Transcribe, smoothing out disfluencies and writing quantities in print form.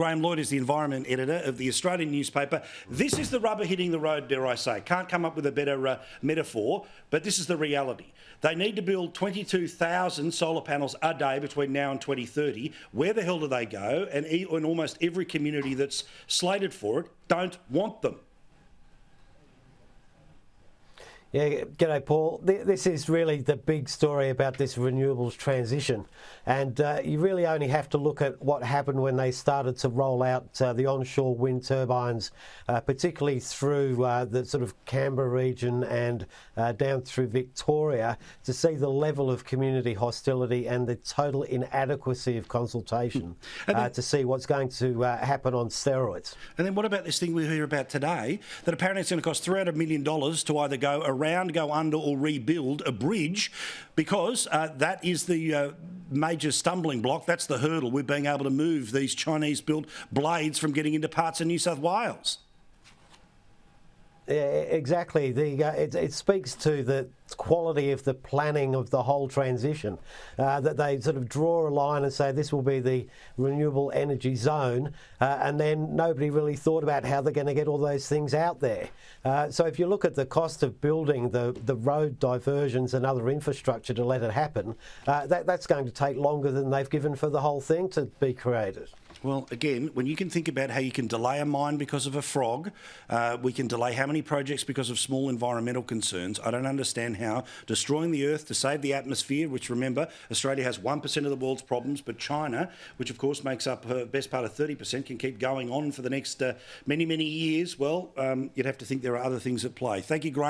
Graham Lloyd is the environment editor of the Australian newspaper. This is the rubber hitting the road, dare I say. Can't come up with a better metaphor, but this is the reality. They need to build 22,000 solar panels a day between now and 2030. Where the hell do they go? And almost every community that's slated for it don't want them. Yeah, g'day Paul. This is really the big story about this renewables transition, and you really only have to look at what happened when they started to roll out the onshore wind turbines, particularly through the sort of Canberra region and down through Victoria, to see the level of community hostility and the total inadequacy of consultation, to see what's going to happen on steroids. And then what about this thing we hear about today, that apparently it's going to cost $300 million to either go around, go under or rebuild a bridge, because that is the major stumbling block. That's the hurdle with being able to move these Chinese-built blades from getting into parts of New South Wales. Exactly. It speaks to the quality of the planning of the whole transition, that they sort of draw a line and say this will be the renewable energy zone, and then nobody really thought about how they're going to get all those things out there. So if you look at the cost of building the road diversions and other infrastructure to let it happen, that's going to take longer than they've given for the whole thing to be created. Well, again, when you can think about how you can delay a mine because of a frog, we can delay how many projects because of small environmental concerns. I don't understand how destroying the earth to save the atmosphere, which, remember, Australia has 1% of the world's problems, but China, which of course makes up her best part of 30%, can keep going on for the next many, many years. Well, you'd have to think there are other things at play. Thank you, Graham.